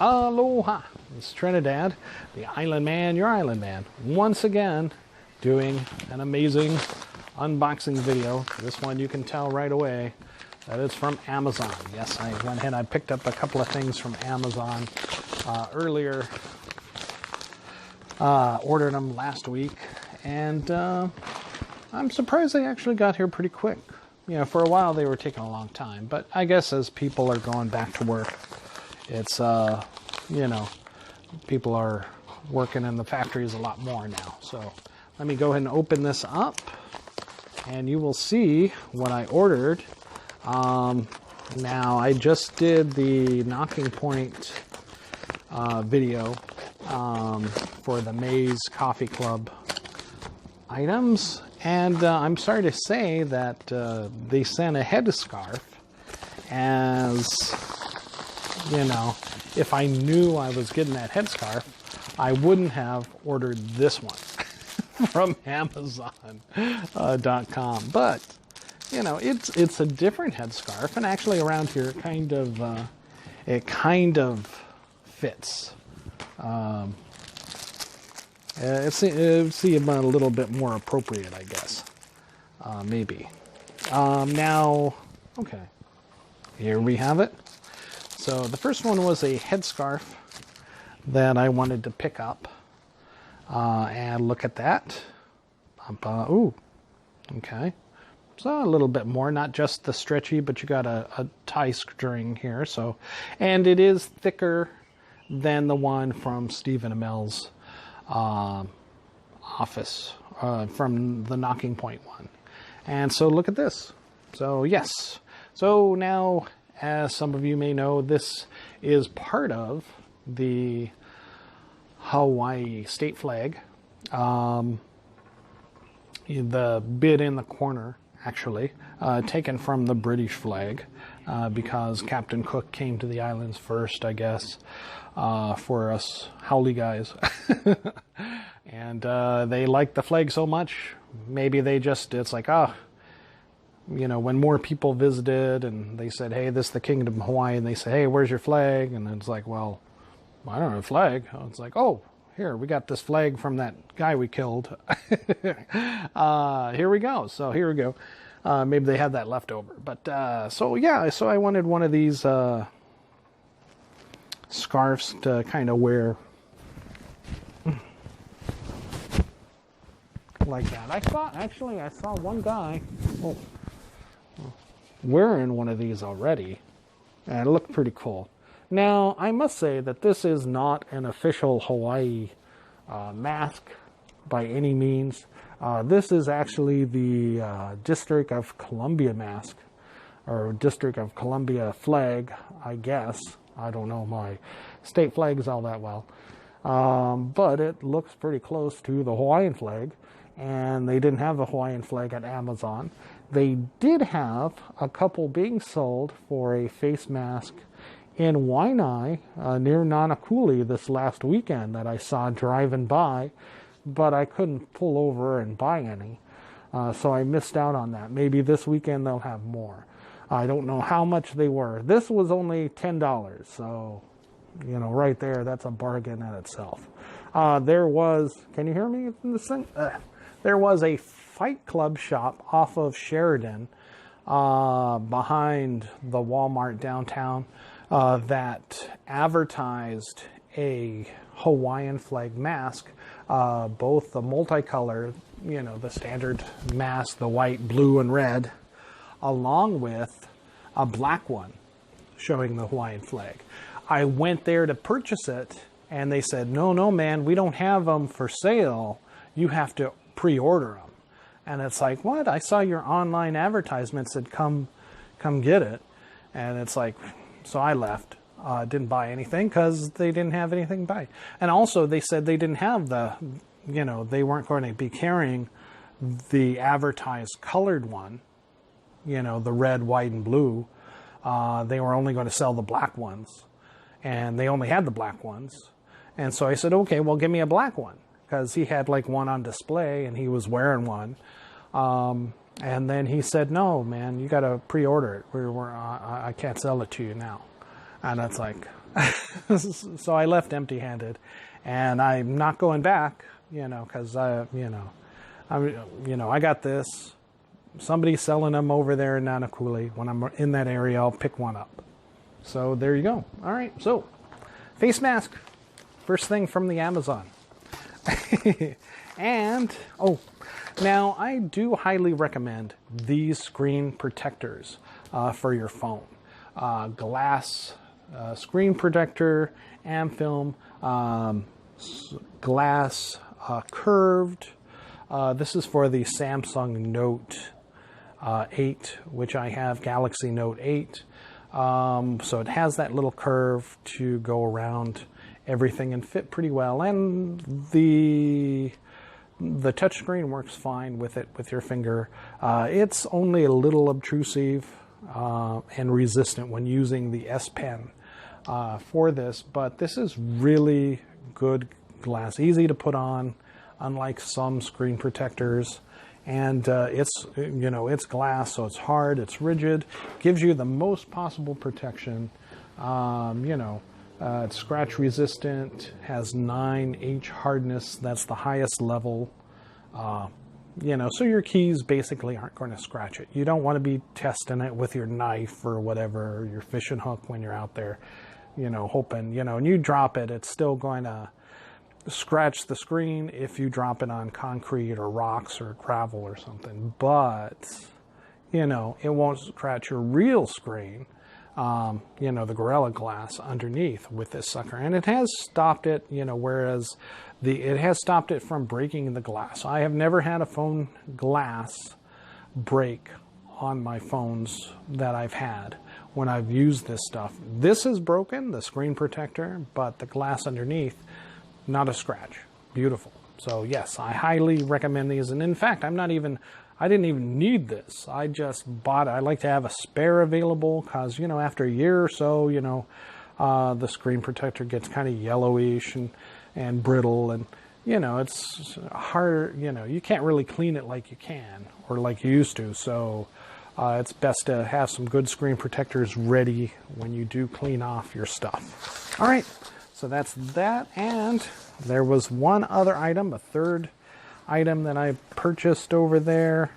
Aloha! It's Trinidad, the Island Man, your Island Man, once again doing an amazing unboxing video. This one you can tell right away that it's from Amazon. Yes, I went ahead, I picked up a couple of things from Amazon earlier, ordered them last week, and I'm surprised they actually got here pretty quick. You know, for a while they were taking a long time, but I guess as people are going back to work, it's, you know, people are working in the factories a lot more now. So let me go ahead and open this up and you will see what I ordered. Now I just did the Knocking Point video for the Maze Coffee Club items, and I'm sorry to say that they sent a headscarf. As you know, if I knew I was getting that headscarf, I wouldn't have ordered this one from Amazon.com. But you know, it's a different headscarf, and actually around here it kind of fits. It seems a little bit more appropriate, I guess. Maybe. Now, okay, here we have it. So the first one was a headscarf that I wanted to pick up, and look at that. Ooh, okay. So a little bit more, not just the stretchy, but you got a tie string here. So, and it is thicker than the one from Stephen Amell's office, from the Knocking Point one. And so look at this. So yes. So now, as some of you may know, this is part of the Hawaii state flag. The bit in the corner, actually, taken from the British flag, because Captain Cook came to the islands first, I guess, for us Howley guys. And they liked the flag so much, maybe they just, it's like, you know, when more people visited and they said, hey, this is the Kingdom of Hawaii, and they say, hey, where's your flag? And it's like, well, I don't have a flag. It's like, oh, here, we got this flag from that guy we killed. Here we go. So here we go. Maybe they had that left over. But so yeah, so I wanted one of these scarves to kind of wear like that. I saw one guy wearing one of these already, and it looked pretty cool. Now, I must say that this is not an official Hawaii mask by any means. This is actually the District of Columbia mask, or District of Columbia flag, I guess. I don't know my state flags all that well. But it looks pretty close to the Hawaiian flag, and they didn't have the Hawaiian flag at Amazon. They did have a couple being sold for a face mask in Waianae, near Nanakuli this last weekend that I saw driving by, but I couldn't pull over and buy any. So I missed out on that. Maybe this weekend they'll have more. I don't know how much they were. This was only $10, so, you know, right there, that's a bargain in itself. There was, can you hear me in this thing? There was a Fight Club shop off of Sheridan, behind the Walmart downtown, that advertised a Hawaiian flag mask, both the multicolor, you know, the standard mask, the white, blue, and red, along with a black one showing the Hawaiian flag. I went there to purchase it, and they said, no, man, we don't have them for sale. You have to pre-order them. And it's like, what? I saw your online advertisement said, come get it. And it's like, so I left. Didn't buy anything because they didn't have anything to buy. And also they said they didn't have the, you know, they weren't going to be carrying the advertised colored one, you know, the red, white, and blue. They were only going to sell the black ones. And they only had the black ones. And so I said, okay, well, give me a black one. Because he had like one on display and he was wearing one. And then he said, no, man, you got to pre-order it. I can't sell it to you now. And it's like, So I left empty-handed, and I'm not going back, because I got this. Somebody's selling them over there in Nanakuli. When I'm in that area, I'll pick one up. So there you go. All right, so face mask, first thing from the Amazon. And, now I do highly recommend these screen protectors for your phone. Glass screen protector, Amfilm, glass curved. This is for the Samsung Note 8, which I have, Galaxy Note 8. So it has that little curve to go around everything and fit pretty well. And the touchscreen works fine with it, with your finger. It's only a little obtrusive and resistant when using the S Pen for this, but this is really good glass, easy to put on, unlike some screen protectors. And it's glass, so it's hard, it's rigid, gives you the most possible protection. It's scratch resistant, has 9H hardness, that's the highest level. So your keys basically aren't going to scratch it. You don't want to be testing it with your knife or whatever, your fishing hook when you're out there, hoping, and you drop it, it's still going to scratch the screen if you drop it on concrete or rocks or gravel or something. But, it won't scratch your real screen, the Gorilla Glass underneath with this sucker. And it has stopped it, whereas it has stopped it from breaking the glass. I have never had a phone glass break on my phones that I've had when I've used this stuff. This is broken, the screen protector, but the glass underneath, not a scratch. Beautiful. So yes, I highly recommend these. And in fact, I didn't even need this. I just bought it. I like to have a spare available because, after a year or so, the screen protector gets kind of yellowish and brittle, and, it's hard, you can't really clean it like you can or like you used to. So it's best to have some good screen protectors ready when you do clean off your stuff. All right. So that's that, and there was one other item, a third item that I purchased over there,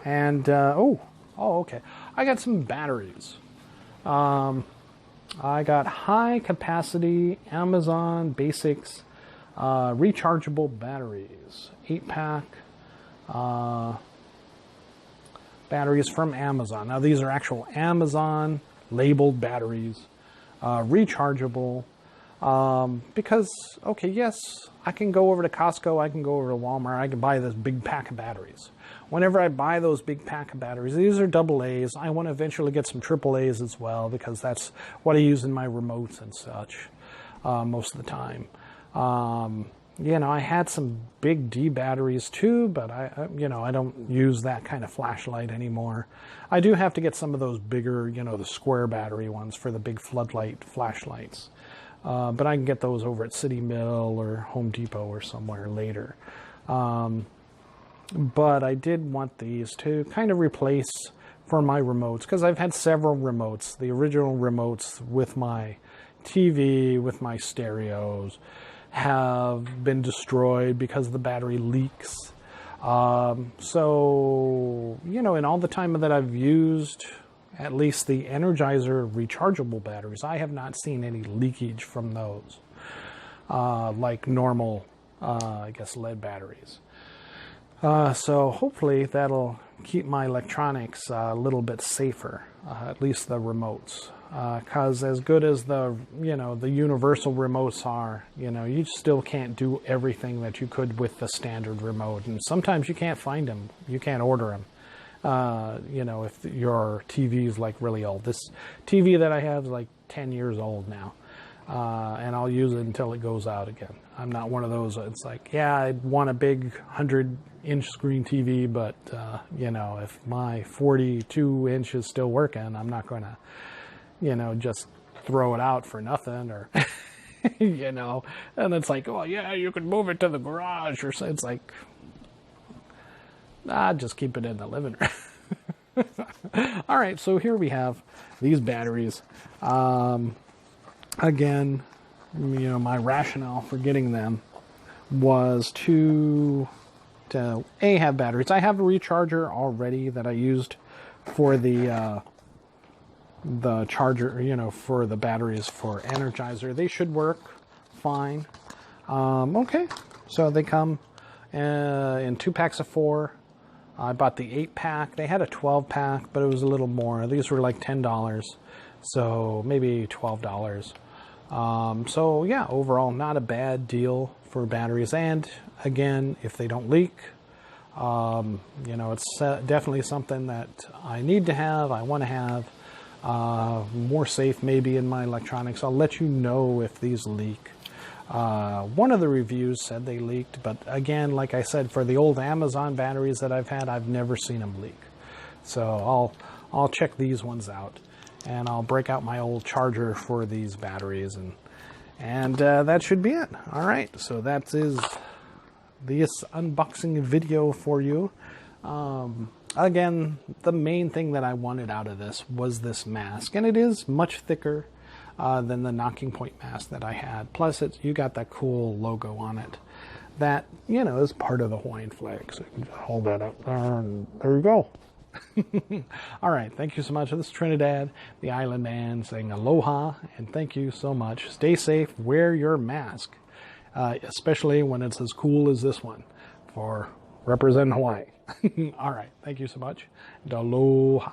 and okay, I got some batteries. I got high capacity Amazon Basics rechargeable batteries, 8-pack batteries from Amazon. Now these are actual Amazon labeled batteries, rechargeable. Because, yes, I can go over to Costco, I can go over to Walmart, I can buy this big pack of batteries. Whenever I buy those big pack of batteries, these are AA's. I want to eventually get some AAA's as well, because that's what I use in my remotes and such most of the time. I had some big D batteries too, but I don't use that kind of flashlight anymore. I do have to get some of those bigger, the square battery ones for the big floodlight flashlights. But I can get those over at City Mill or Home Depot or somewhere later. But I did want these to kind of replace for my remotes, because I've had several remotes. The original remotes with my TV, with my stereos, have been destroyed because the battery leaks. So, in all the time that I've used at least the Energizer rechargeable batteries, I have not seen any leakage from those, like normal, lead batteries. So hopefully that'll keep my electronics a little bit safer, at least the remotes. Because as good as the universal remotes are, you still can't do everything that you could with the standard remote. And sometimes you can't find them. You can't order them. If your TV is like really old. This TV that I have is like 10 years old now. And I'll use it until it goes out again. I'm not one of those, it's like, yeah, I'd want a big 100-inch screen TV, but, if my 42-inch is still working, I'm not going to, just throw it out for nothing, or, and it's like, oh, yeah, you could move it to the garage, or so. It's like, just keep it in the living room. All right, so here we have these batteries. again, you know, my rationale for getting them was to A, have batteries. I have a recharger already that I used for the charger, you know, for the batteries for Energizer. They should work fine. Okay, so they come in 2 packs of 4. I bought the 8-pack. They had a 12-pack, but it was a little more. These were like $10, so maybe $12. So yeah, overall, not a bad deal for batteries. And again, if they don't leak, you know, it's definitely something that I need to have, I want to have. More safe maybe in my electronics. I'll let you know if these leak. One of the reviews said they leaked, but again, like I said, for the old Amazon batteries that I've had, I've never seen them leak. So I'll check these ones out, and I'll break out my old charger for these batteries, and that should be it. All right, so that is this unboxing video for you. Again, the main thing that I wanted out of this was this mask, and it is much thicker than the Knocking Point mask that I had. Plus, you got that cool logo on it that, you know, is part of the Hawaiian flag. So you can just hold that up there, and there you go. All right, thank you so much. This is Trinidad the Island Man saying aloha, and thank you so much. Stay safe, wear your mask, especially when it's as cool as this one for representing Hawaii. All right, thank you so much, and aloha.